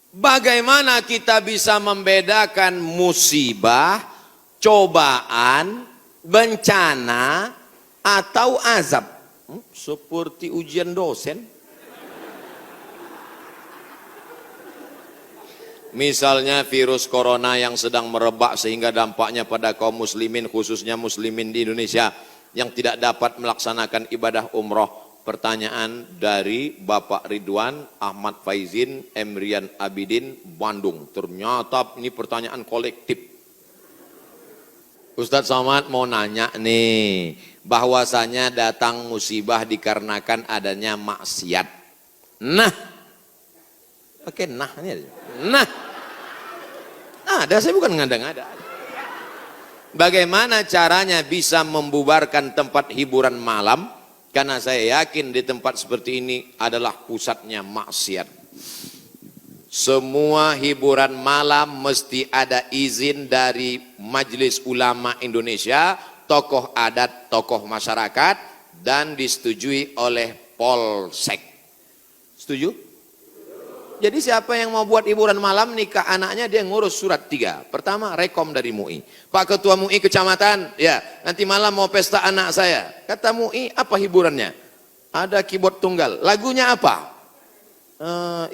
Bagaimana kita bisa membedakan musibah, cobaan, bencana, atau azab? Seperti ujian dosen. Misalnya virus corona yang sedang merebak sehingga dampaknya pada kaum muslimin, khususnya muslimin di Indonesia yang tidak dapat melaksanakan ibadah umroh. Pertanyaan dari Bapak Ridwan Ahmad Faizin Emrian Abidin Bandung. Ternyata ini pertanyaan kolektif. Ustadz Somad mau nanya nih, bahwasanya datang musibah dikarenakan adanya maksiat. Nah, oke, nah ini aja. Nah, ada, saya bukan ngada-ngada. Bagaimana caranya bisa membubarkan tempat hiburan malam? Karena saya yakin di tempat seperti ini adalah pusatnya maksiat. Semua hiburan malam mesti ada izin dari Majelis Ulama Indonesia, tokoh adat, tokoh masyarakat, dan disetujui oleh Polsek. Setuju? Jadi siapa yang mau buat hiburan malam nikah anaknya, dia ngurus surat 3. Pertama, rekom dari MUI. Pak Ketua MUI Kecamatan, ya nanti malam mau pesta anak saya. Kata MUI, apa hiburannya? Ada keyboard tunggal. Lagunya apa?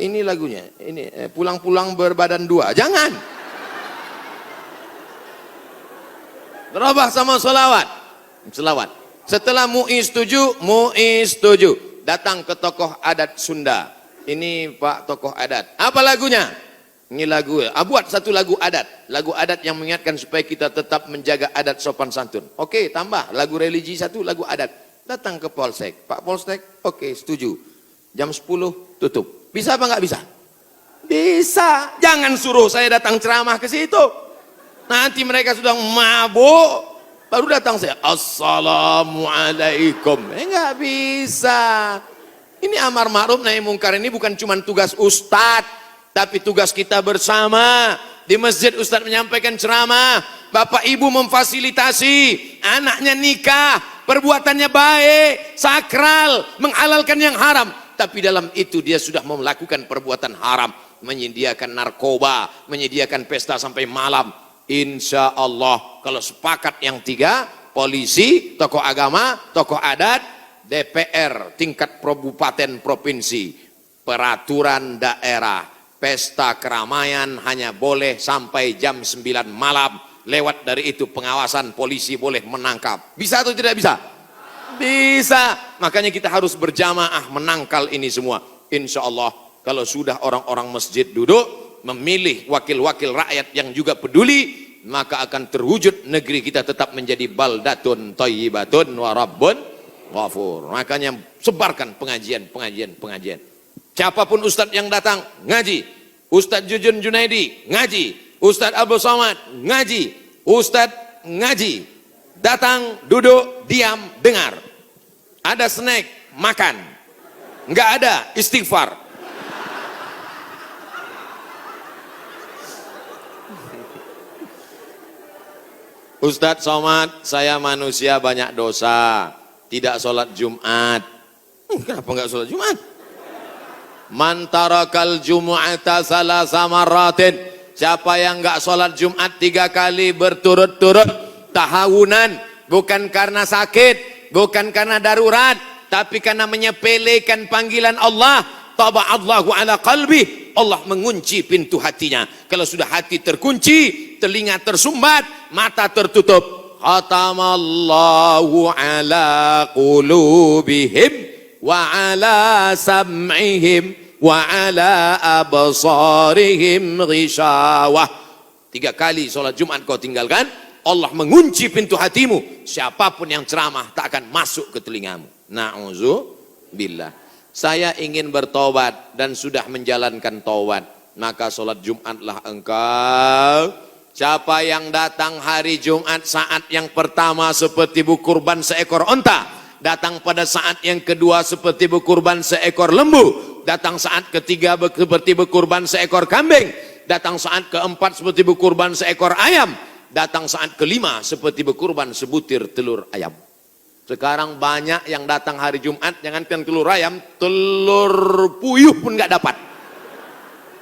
Ini lagunya. Ini pulang-pulang berbadan 2. Jangan. Berubah sama selawat. Selawat. Setelah MUI setuju, datang ke tokoh adat Sunda. Ini Pak tokoh adat. Apa lagunya? Ini lagu. Buat satu lagu adat. Lagu adat yang mengingatkan supaya kita tetap menjaga adat sopan santun. Oke, tambah lagu religi satu, lagu adat. Datang ke Polsek. Pak Polsek, oke, setuju. Jam 10 tutup. Bisa apa nggak bisa? Bisa. Jangan suruh saya datang ceramah ke situ. Nanti mereka sudah mabuk, baru datang saya. Assalamualaikum. Nggak bisa. Ini amar ma'ruf nahi mungkar ini bukan cuma tugas ustadz, tapi tugas kita bersama. Di masjid ustadz menyampaikan ceramah, bapak ibu memfasilitasi, anaknya nikah, perbuatannya baik, sakral, menghalalkan yang haram. Tapi dalam itu dia sudah mau melakukan perbuatan haram, menyediakan narkoba, menyediakan pesta sampai malam. Insya Allah kalau sepakat yang 3, polisi, tokoh agama, tokoh adat, DPR tingkat kabupaten provinsi, peraturan daerah, pesta keramaian hanya boleh sampai jam 9 malam. Lewat dari itu pengawasan polisi boleh menangkap. Bisa atau tidak bisa? Bisa. Makanya kita harus berjamaah menangkal ini semua. Insya Allah kalau sudah orang-orang masjid duduk memilih wakil-wakil rakyat yang juga peduli, maka akan terwujud negeri kita tetap menjadi baldatun thayyibatun wa rabbun ghafur. Makanya sebarkan pengajian. Siapapun ustadz yang datang ngaji, Ustadz Jujun Junaidi ngaji, Ustadz Abdul Somad ngaji, Ustadz ngaji. Datang, duduk, diam, dengar. Ada snack, makan. Enggak ada, istighfar. Ustadz Somad, saya manusia banyak dosa. Tidak sholat Jumat. Kenapa enggak sholat Jumat? Man tarakal jumu'ata salasa marratin. Siapa yang enggak sholat Jumat 3 kali berturut-turut, tahawunan, bukan karena sakit, bukan karena darurat, tapi karena menyepelekan panggilan Allah, taba'allahu ala qalbi, Allah mengunci pintu hatinya. Kalau sudah hati terkunci, telinga tersumbat, mata tertutup, khatamallahu ala qulubihim wa ala sam'ihim wa ala absarihim ghishawah. 3 kali sholat Jumat kau tinggalkan, Allah mengunci pintu hatimu. Siapapun yang ceramah tak akan masuk ke telingamu. Na'udzubillah. Saya ingin bertobat dan sudah menjalankan taubat, maka sholat Jumatlah engkau. Siapa yang datang hari Jumat saat yang pertama seperti berkurban seekor onta, datang pada saat yang kedua seperti berkurban seekor lembu, datang saat ketiga seperti berkurban seekor kambing, datang saat keempat seperti berkurban seekor ayam, datang saat kelima seperti berkurban sebutir telur ayam. Sekarang banyak yang datang hari Jumat, jangankan telur ayam, telur puyuh pun nggak dapat.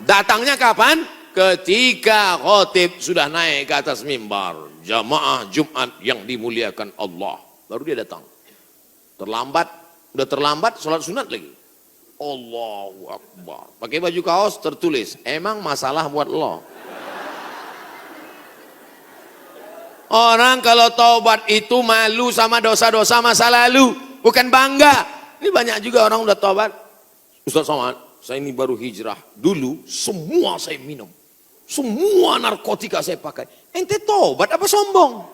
Datangnya kapan? Ketika khotib sudah naik ke atas mimbar. Jamaah Jumat yang dimuliakan Allah. Baru dia datang. Terlambat, udah terlambat sholat sunat lagi. Allahu Akbar. Pakai baju kaos tertulis, emang masalah buat lo. Orang kalau taubat itu malu sama dosa-dosa masa lalu, bukan bangga. Ini banyak juga orang udah taubat. Ustaz Somad, saya ini baru hijrah. Dulu semua saya minum. Semua narkotika saya pakai. Ente taubat apa sombong?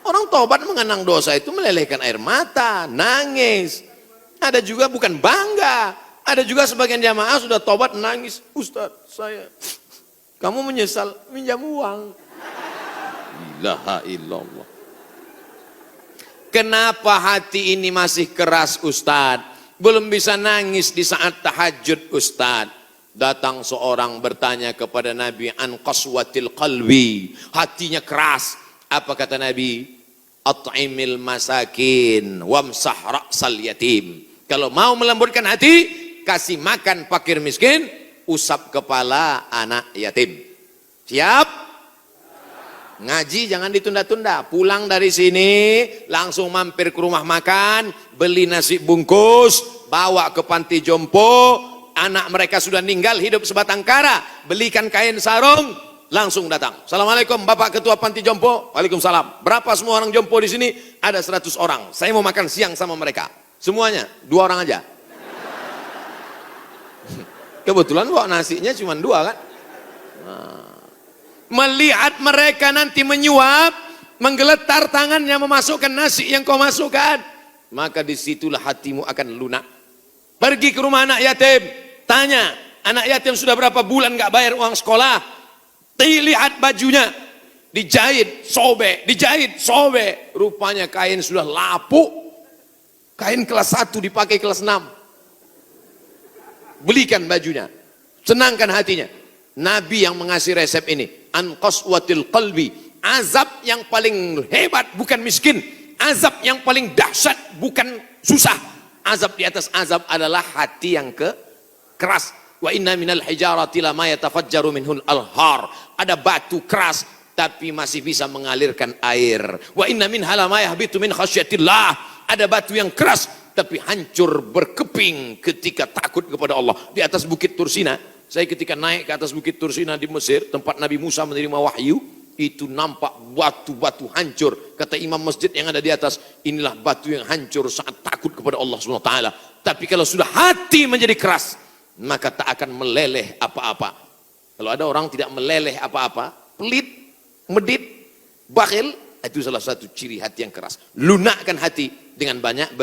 Orang taubat mengenang dosa itu melelehkan air mata, nangis. Ada juga bukan bangga. Ada juga sebagian jamaah sudah taubat nangis. Ustaz, saya, kamu menyesal minjam uang. Ilaha illallah. Kenapa hati ini masih keras Ustaz? Belum bisa nangis di saat tahajud Ustaz. Datang seorang bertanya kepada Nabi an qaswatil qalbi. Hatinya keras. Apa kata Nabi? At'imil masakin wamsah ra'sal yatim. Kalau mau melembutkan hati, kasih makan fakir miskin, usap kepala anak yatim. Siap? Ngaji jangan ditunda-tunda. Pulang dari sini langsung mampir ke rumah makan, beli nasi bungkus, bawa ke panti jompo. Anak mereka sudah meninggal, hidup sebatang kara, belikan kain sarung, langsung datang. Assalamualaikum Bapak Ketua Panti Jompo. Waalaikumsalam. Berapa semua orang jompo di sini? Ada 100 orang. Saya mau makan siang sama mereka. Semuanya 2 orang aja. Kebetulan bawa nasinya cuma 2 kan. Nah. Melihat mereka nanti menyuap, menggeletar tangannya memasukkan nasi yang kau masukkan, maka disitulah hatimu akan lunak. Pergi ke rumah anak yatim, tanya, anak yatim sudah berapa bulan gak bayar uang sekolah? Lihat bajunya, dijahit, sobek, dijahit, sobek. Rupanya kain sudah lapuk. Kain kelas 1 dipakai kelas 6. Belikan bajunya, senangkan hatinya. Nabi yang mengasih resep ini, an qaswatil qalbi. Azab yang paling hebat bukan miskin, azab yang paling dahsyat bukan susah. Azab di atas azab adalah hati yang keras. Wa inna minal hijarati lama yatafajjaru minhul alhar. Ada batu keras tapi masih bisa mengalirkan air. Wa inna minha lama yahbitu min khasyatillah. Ada batu yang keras tapi hancur berkeping ketika takut kepada Allah. Di atas bukit Tursina, saya ketika naik ke atas bukit Tursina di Mesir, tempat Nabi Musa menerima wahyu, itu nampak batu-batu hancur. Kata imam masjid yang ada di atas, inilah batu yang hancur saat takut kepada Allah SWT. Tapi kalau sudah hati menjadi keras, maka tak akan meleleh apa-apa. Kalau ada orang tidak meleleh apa-apa, pelit, medit, bakhil, itu salah satu ciri hati yang keras. Lunakkan hati dengan banyak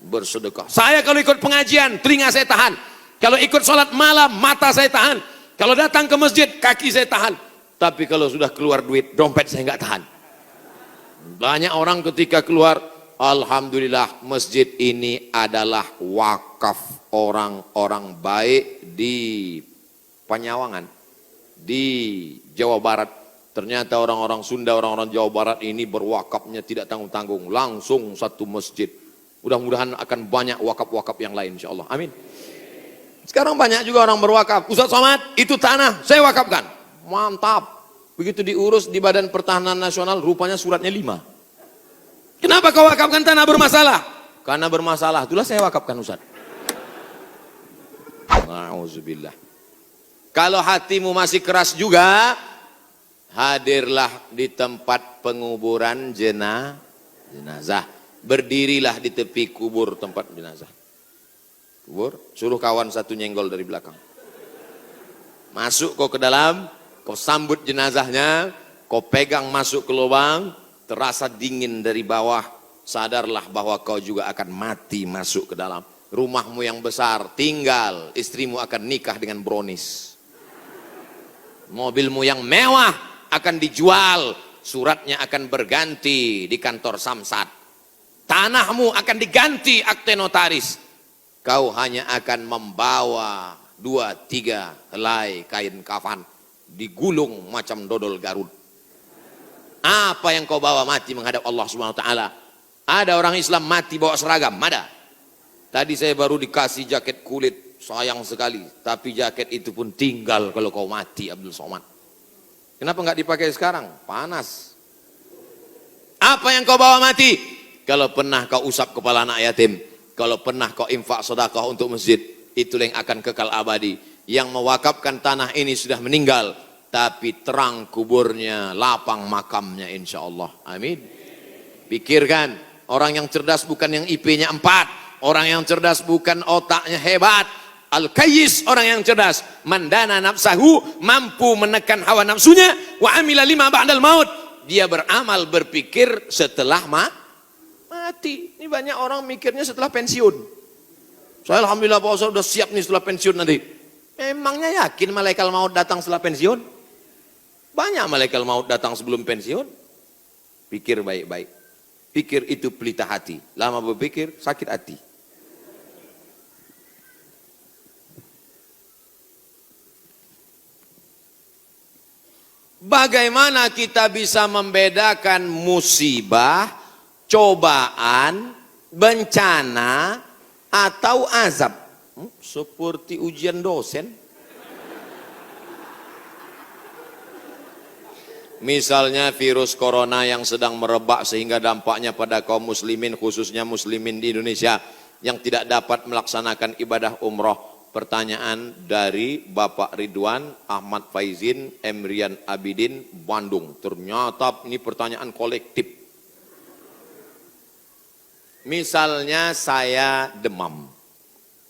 bersedekah. Saya kalau ikut pengajian, telinga saya tahan. Kalau ikut sholat malam, mata saya tahan. Kalau datang ke masjid, kaki saya tahan. Tapi kalau sudah keluar duit, dompet saya nggak tahan. Banyak orang ketika keluar, alhamdulillah masjid ini adalah wakaf orang-orang baik di Panyawangan, di Jawa Barat. Ternyata orang-orang Sunda, orang-orang Jawa Barat ini berwakafnya tidak tanggung-tanggung, langsung satu masjid. Mudah-mudahan akan banyak wakaf-wakaf yang lain insya Allah. Amin. Sekarang banyak juga orang berwakaf. Ustaz Somad, itu tanah saya wakafkan. Mantap. Begitu diurus di Badan Pertahanan Nasional, rupanya suratnya 5. Kenapa kau wakafkan tanah bermasalah? Karena bermasalah, itulah saya wakafkan Ustaz. Na'udzubillah. Kalau hatimu masih keras juga, hadirlah di tempat penguburan jenazah. Berdirilah di tepi kubur tempat jenazah. Kubur, suruh kawan satu nyenggol dari belakang. Masuk kau ke dalam, kau sambut jenazahnya, kau pegang masuk ke lubang, terasa dingin dari bawah, sadarlah bahwa kau juga akan mati masuk ke dalam. Rumahmu yang besar tinggal, istrimu akan nikah dengan brownies. Mobilmu yang mewah akan dijual, suratnya akan berganti di kantor Samsat. Tanahmu akan diganti akte notaris. Kau hanya akan membawa 2-3 helai kain kafan, digulung macam dodol Garut. Apa yang kau bawa mati menghadap Allah Subhanahu wa taala? Ada orang Islam mati bawa seragam, ada. Tadi saya baru dikasih jaket kulit sayang sekali. Tapi jaket itu pun tinggal kalau kau mati, Abdul Somad. Kenapa nggak dipakai sekarang? Panas. Apa yang kau bawa mati? Kalau pernah kau usap kepala anak yatim, kalau pernah kau infak sedekah untuk masjid, itulah yang akan kekal abadi. Yang mewakafkan tanah ini sudah meninggal, tapi terang kuburnya, lapang makamnya insya Allah. Amin. Pikirkan, orang yang cerdas bukan yang IP-nya 4, orang yang cerdas bukan otaknya hebat. Al-Kayyis, orang yang cerdas, mandana nafsahu, mampu menekan hawa nafsunya, wa amila lima ba'dal maut. Dia beramal, berpikir setelah mati. Ini banyak orang mikirnya setelah pensiun. Saya alhamdulillah Pak Ustaz udah siap nih setelah pensiun nanti. Memangnya yakin malaikat maut datang setelah pensiun? Banyak malaikat maut datang sebelum pensiun. Pikir baik-baik. Pikir itu pelita hati. Lama berpikir, sakit hati. Bagaimana kita bisa membedakan musibah, cobaan, bencana, atau azab? Seperti ujian dosen. Misalnya virus corona yang sedang merebak sehingga dampaknya pada kaum muslimin, khususnya muslimin di Indonesia yang tidak dapat melaksanakan ibadah umroh. Pertanyaan dari Bapak Ridwan Ahmad Faizin Emrian Abidin Bandung. Ternyata ini pertanyaan kolektif. Misalnya saya demam.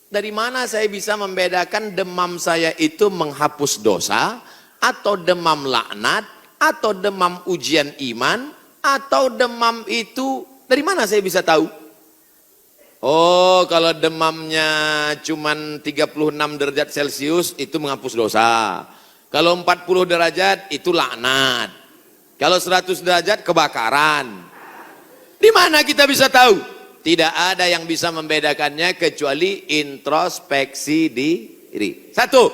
Dari mana saya bisa membedakan demam saya itu menghapus dosa, atau demam laknat, atau demam ujian iman, atau demam itu dari mana saya bisa tahu? Oh, kalau demamnya cuman 36 derajat Celcius itu menghapus dosa. Kalau 40 derajat itu laknat. Kalau 100 derajat kebakaran. Di mana kita bisa tahu? Tidak ada yang bisa membedakannya kecuali introspeksi diri. Satu,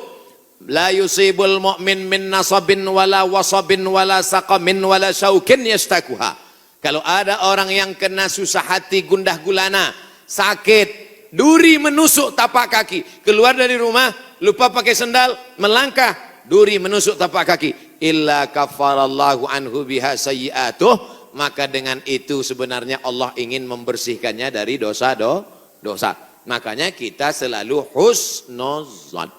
la yusibul mu'min min nasabin wala wasabin wala saqamin wala syaukin yastakuha. Kalau ada orang yang kena susah hati, gundah gulana, sakit, duri menusuk tapak kaki, keluar dari rumah, lupa pakai sendal, melangkah, duri menusuk tapak kaki, illa kafarallahu anhu biha sayyi'atuh, maka dengan itu sebenarnya Allah ingin membersihkannya dari dosa. Makanya kita selalu husnuzan.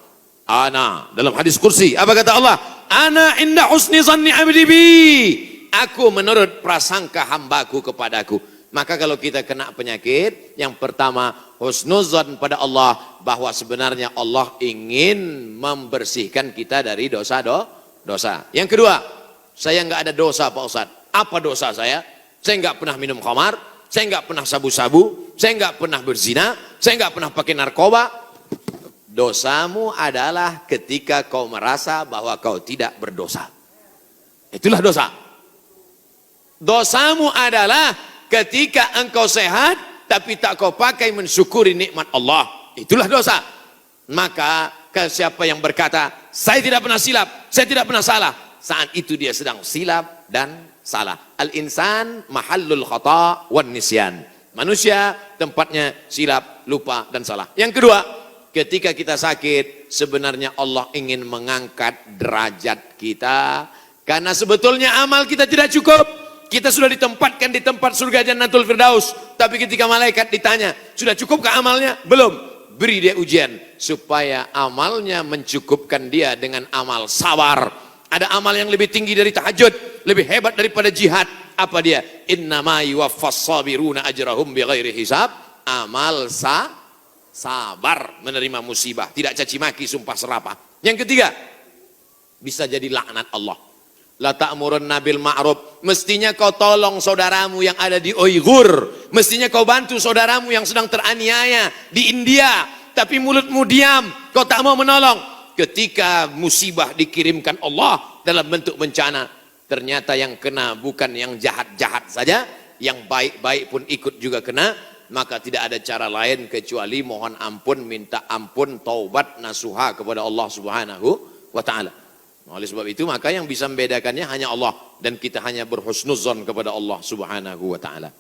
Ana, dalam hadis kursi, apa kata Allah? Ana inda husni zanni abdi bi. Aku menurut prasangka hambaku kepadaku. Maka kalau kita kena penyakit, yang pertama husnuzan pada Allah, bahwa sebenarnya Allah ingin membersihkan kita dari dosa. Yang kedua, saya nggak ada dosa Pak Ustadz. Apa dosa saya? Saya nggak pernah minum khamar, saya nggak pernah sabu-sabu, saya nggak pernah berzina, saya nggak pernah pakai narkoba. Dosamu adalah ketika kau merasa bahwa kau tidak berdosa. Itulah dosa. Dosamu adalah ketika engkau sehat, tapi tak kau pakai mensyukuri nikmat Allah. Itulah dosa. Maka siapa yang berkata, saya tidak pernah silap, saya tidak pernah salah, saat itu dia sedang silap dan salah. Al-insan mahallul khata' wan nisyan. Manusia tempatnya silap, lupa dan salah. Yang kedua, ketika kita sakit, sebenarnya Allah ingin mengangkat derajat kita. Karena sebetulnya amal kita tidak cukup. Kita sudah ditempatkan di tempat surga Jannatul Firdaus. Tapi ketika malaikat ditanya, sudah cukupkah amalnya? Belum. Beri dia ujian. Supaya amalnya mencukupkan dia dengan amal sabar. Ada amal yang lebih tinggi dari tahajud. Lebih hebat daripada jihad. Apa dia? Innama yuwaffas sabiruna ajrahum bighairi hisab. Amal sabar menerima musibah. Tidak caci maki, sumpah serapah. Yang ketiga, bisa jadi laknat Allah. La ta'murunna bil ma'ruf. Mestinya kau tolong saudaramu yang ada di Uighur. Mestinya kau bantu saudaramu yang sedang teraniaya di India. Tapi mulutmu diam, kau tak mau menolong. Ketika musibah dikirimkan Allah dalam bentuk bencana, ternyata yang kena bukan yang jahat-jahat saja, yang baik-baik pun ikut juga kena. Maka tidak ada cara lain kecuali mohon ampun, minta ampun, taubat, nasuha kepada Allah Subhanahu wa ta'ala. Oleh sebab itu maka yang bisa membedakannya hanya Allah, dan kita hanya berhusnuzon kepada Allah Subhanahu wa ta'ala.